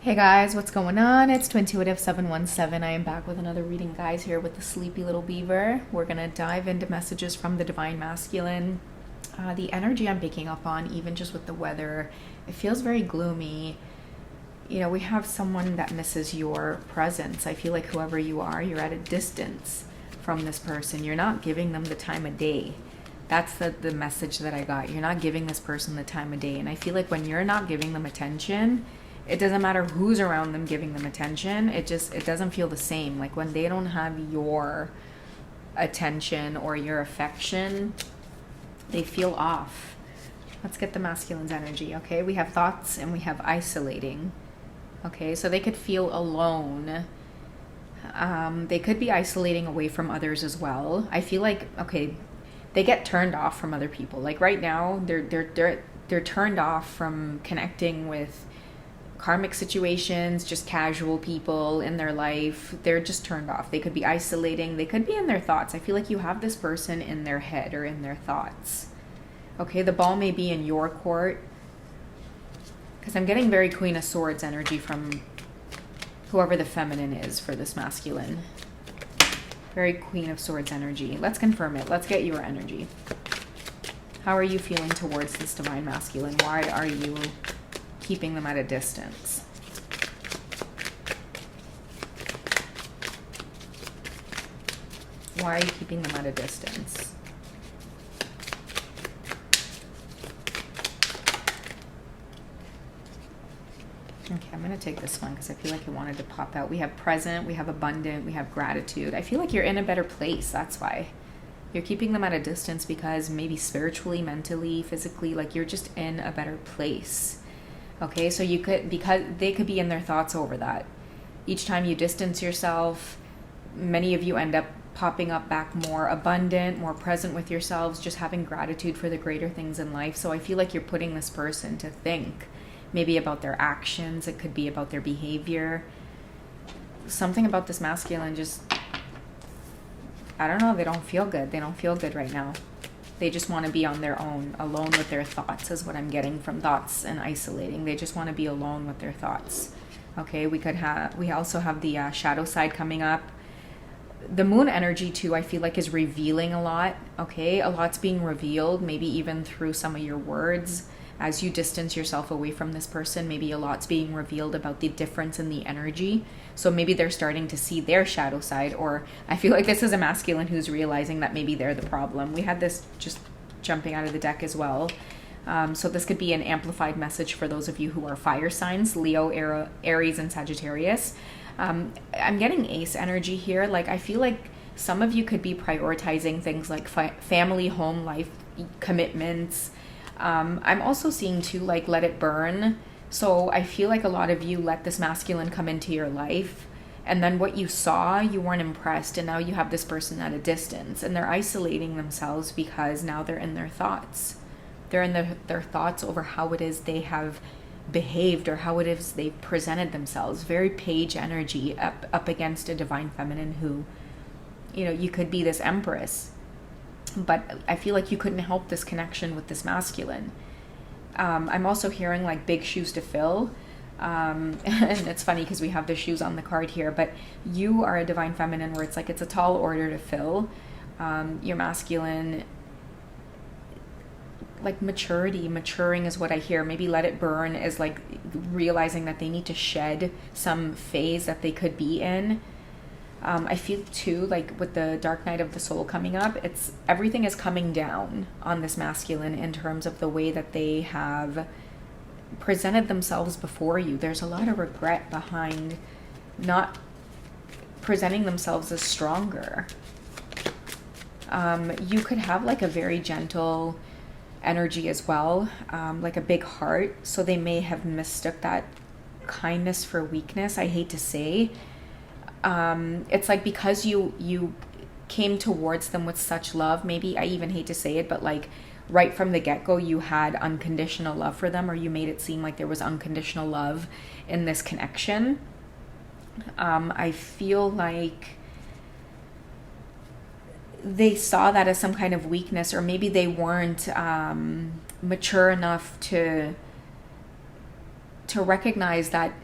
Hey guys, what's going on? It's Twintuitive717. I am back with another reading, guys, here with the sleepy little beaver. We're going to dive into messages from the Divine Masculine. The energy I'm picking up on, even just with the weather, it feels very gloomy. You know, we have someone that misses your presence. I feel like whoever you are, you're at a distance from this person. You're not giving them the time of day. That's the message that I got. You're not giving this person the time of day. And I feel like when you're not giving them attention, it doesn't matter who's around them giving them attention. It doesn't feel the same. Like when they don't have your attention or your affection, they feel off. Let's get the masculine's energy, okay? We have thoughts and we have isolating. Okay, so they could feel alone. They could be isolating away from others as well. I feel like, okay, they get turned off from other people. Like right now, they're turned off from connecting with karmic situations, just casual people in their life. They're just turned off. They could be isolating. They could be in their thoughts. I feel like you have this person in their head or in their thoughts. Okay, the ball may be in your court, because I'm getting very Queen of Swords energy from whoever the feminine is for this masculine. Very Queen of Swords energy. Let's confirm it. Let's get your energy. How are you feeling towards this divine masculine? Why are you keeping them at a distance? Why are you keeping them at a distance? Okay, I'm going to take this one because I feel like it wanted to pop out. We have present, we have abundant, we have gratitude. I feel like you're in a better place. That's why. You're keeping them at a distance because maybe spiritually, mentally, physically, like you're just in a better place. Okay, so you could, because they could be in their thoughts over that. Each time you distance yourself, many of you end up popping up back more abundant, more present with yourselves, just having gratitude for the greater things in life. So I feel like you're putting this person to think maybe about their actions. It could be about their behavior. Something about this masculine just, I don't know, they don't feel good. They don't feel good right now. They just want to be on their own, alone with their thoughts is what I'm getting from thoughts and isolating. They just want to be alone with their thoughts. Okay, we also have the shadow side coming up. The moon energy too, I feel like is revealing a lot. Okay, a lot's being revealed, maybe even through some of your words. As you distance yourself away from this person, maybe a lot's being revealed about the difference in the energy. So maybe they're starting to see their shadow side, or I feel like this is a masculine who's realizing that maybe they're the problem. We had this just jumping out of the deck as well. So this could be an amplified message for those of you who are fire signs, Leo, Aries, and Sagittarius. I'm getting ace energy here. Like I feel like some of you could be prioritizing things like family, home life, commitments. I'm also seeing too, like, let it burn. So I feel like a lot of you let this masculine come into your life, and then what you saw, you weren't impressed, and now you have this person at a distance, and they're isolating themselves because now they're in their thoughts. They're in their thoughts over how it is they have behaved or how it is they've presented themselves. Very page energy up against a divine feminine who, you know, you could be this Empress. But I feel like you couldn't help this connection with this masculine. I'm also hearing like big shoes to fill. And it's funny because we have the shoes on the card here, but you are a divine feminine where it's like it's a tall order to fill. Your masculine, like maturing is what I hear. Maybe let it burn is like realizing that they need to shed some phase that they could be in. I feel too like with the dark night of the soul coming up, it's everything is coming down on this masculine in terms of the way that they have presented themselves before you. There's a lot of regret behind not presenting themselves as stronger. You could have like a very gentle energy as well, like a big heart. So they may have mistook that kindness for weakness. I hate to say. It's like because you came towards them with such love, maybe I even hate to say it, but like right from the get-go you had unconditional love for them, or you made it seem like there was unconditional love in this connection. I feel like they saw that as some kind of weakness, or maybe they weren't mature enough to recognize that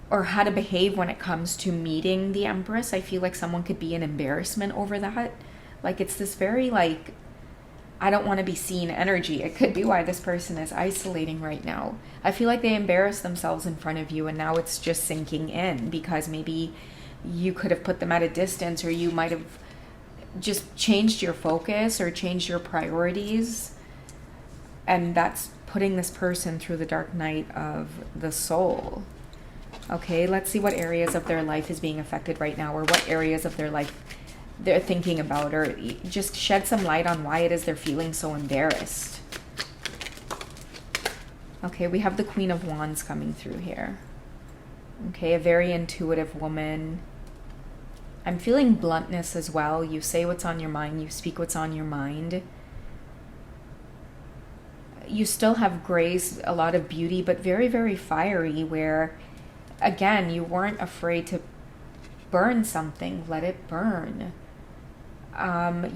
or how to behave when it comes to meeting the Empress. I feel like someone could be an embarrassment over that. Like it's this very like, I don't want to be seen energy. It could be why this person is isolating right now. I feel like they embarrassed themselves in front of you, and now it's just sinking in because maybe you could have put them at a distance, or you might have just changed your focus or changed your priorities. And that's putting this person through the dark night of the soul. Okay, let's see what areas of their life is being affected right now, or what areas of their life they're thinking about, or just shed some light on why it is they're feeling so embarrassed. Okay, we have the Queen of Wands coming through here. Okay, a very intuitive woman. I'm feeling bluntness as well. You say what's on your mind, you speak what's on your mind. You still have grace, a lot of beauty, but very, very fiery, where, again, you weren't afraid to burn something, let it burn.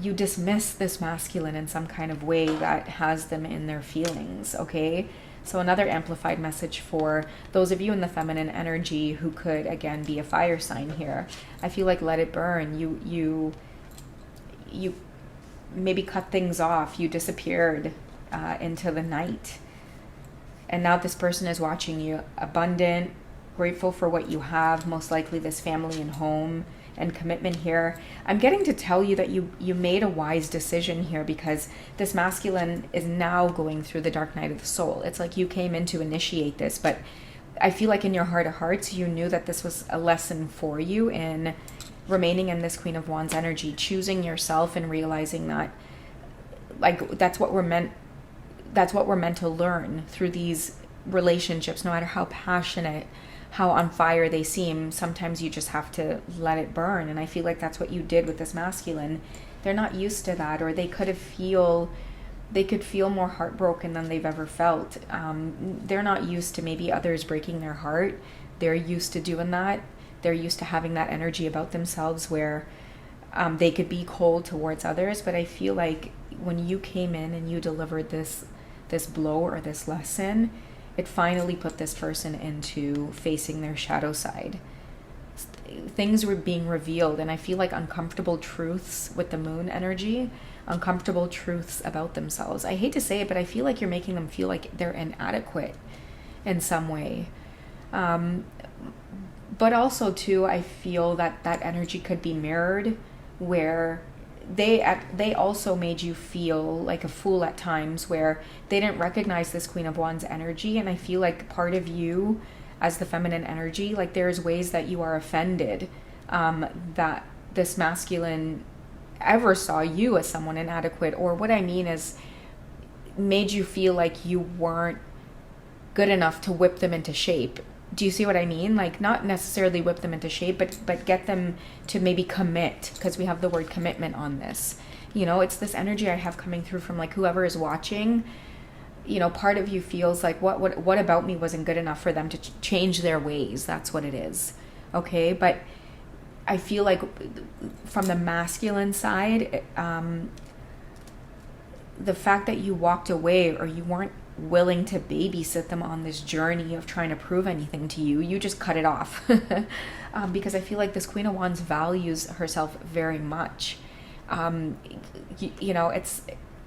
You dismiss this masculine in some kind of way that has them in their feelings, okay? So another amplified message for those of you in the feminine energy who could, again, be a fire sign here. I feel like let it burn. You maybe cut things off. You disappeared into the night. And now this person is watching you, abundant, grateful for what you have, most likely this family and home and commitment here. I'm getting to tell you that you made a wise decision here, because this masculine is now going through the dark night of the soul. It's like you came in to initiate this, but I feel like in your heart of hearts, you knew that this was a lesson for you in remaining in this Queen of Wands energy, choosing yourself and realizing that, like, that's what we're meant to learn through these relationships, no matter how passionate, how on fire they seem. Sometimes you just have to let it burn. And I feel like that's what you did with this masculine. They're not used to that, or they could feel more heartbroken than they've ever felt. They're not used to maybe others breaking their heart. They're used to doing that. They're used to having that energy about themselves where they could be cold towards others. But I feel like when you came in and you delivered this blow or this lesson, it finally put this person into facing their shadow side. Things were being revealed, and I feel like uncomfortable truths with the moon energy, uncomfortable truths about themselves. I hate to say it, but I feel like you're making them feel like they're inadequate in some way. But also, too, I feel that energy could be mirrored, where they also made you feel like a fool at times, where they didn't recognize this Queen of Wands energy. And I feel like part of you as the feminine energy, like there's ways that you are offended that this masculine ever saw you as someone inadequate, or what I mean is made you feel like you weren't good enough to whip them into shape. Do you see what I mean? Like, not necessarily whip them into shape, but get them to maybe commit, because we have the word commitment on this. You know, it's this energy I have coming through from like whoever is watching. You know, part of you feels like what about me wasn't good enough for them to change their ways. That's what it is. Okay, but I feel like from the masculine side, the fact that you walked away, or you weren't willing to babysit them on this journey of trying to prove anything to you, you just cut it off. Because I feel like this Queen of Wands values herself very much. You know,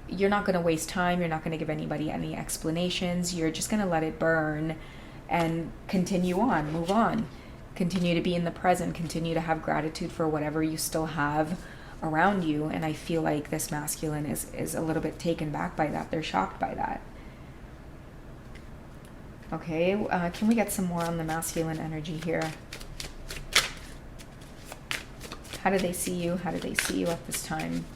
you're not going to waste time. You're not going to give anybody any explanations. You're just going to let it burn and continue on, move on, continue to be in the present, continue to have gratitude for whatever you still have around you. And I feel like this masculine is a little bit taken back by that. They're shocked by that. Okay, can we get some more on the masculine energy here? How do they see you? How do they see you at this time?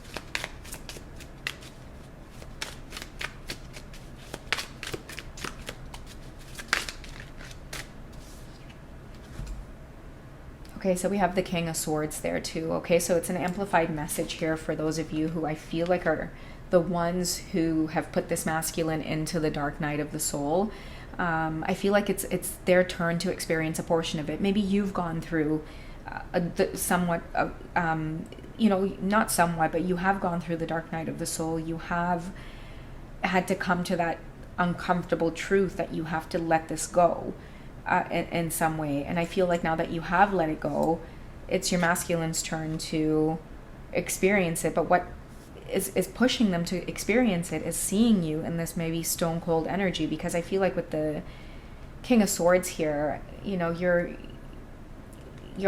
Okay, so we have the King of Swords there too. Okay, so it's an amplified message here for those of you who I feel like are the ones who have put this masculine into the dark night of the soul. I feel like it's their turn to experience a portion of it. Maybe you've gone through somewhat, you know, not somewhat, but you have gone through the dark night of the soul. You have had to come to that uncomfortable truth that you have to let this go. in some way. And I feel like now that you have let it go, it's your masculine's turn to experience it. But what is pushing them to experience it is seeing you in this maybe stone cold energy, because I feel like with the King of Swords here, you know, you're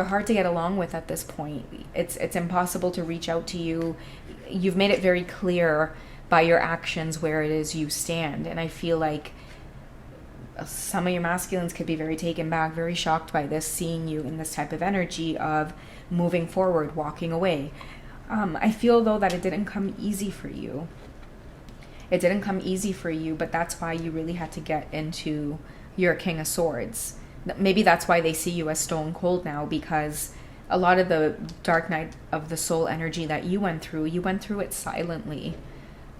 hard to get along with at this point. It's impossible to reach out to you. You've made it very clear by your actions where it is you stand. And I feel like some of your masculines could be very taken back, very shocked by this, seeing you in this type of energy of moving forward, walking away. I feel, though, that it didn't come easy for you. It didn't come easy for you, but that's why you really had to get into your King of Swords. Maybe that's why they see you as stone cold now, because a lot of the dark night of the soul energy that you went through it silently.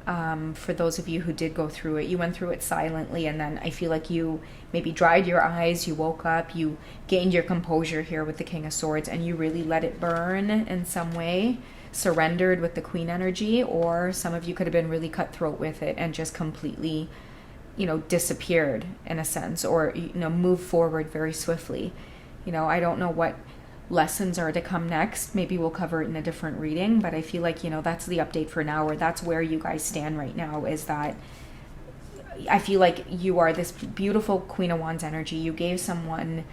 For those of you who did go through it, you went through it silently, and then I feel like you maybe dried your eyes, you woke up, you gained your composure here with the King of Swords, and you really let it burn in some way, surrendered with the Queen energy, or some of you could have been really cutthroat with it and just completely, you know, disappeared in a sense, or, you know, moved forward very swiftly. You know, I don't know what lessons are to come next. Maybe we'll cover it in a different reading, but I feel like, you know, that's the update for now, or that's where you guys stand right now, is that I feel like you are this beautiful Queen of Wands energy. You gave someone,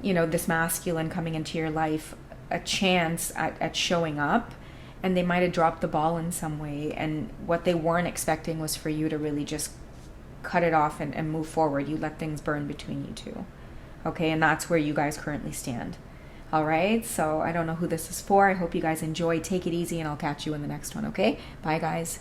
you know, this masculine coming into your life a chance at showing up, and they might have dropped the ball in some way, and what they weren't expecting was for you to really just cut it off and move forward. You let things burn between you two. Okay, and that's where you guys currently stand. All right, so I don't know who this is for. I hope you guys enjoy. Take it easy, and I'll catch you in the next one, okay? Bye, guys.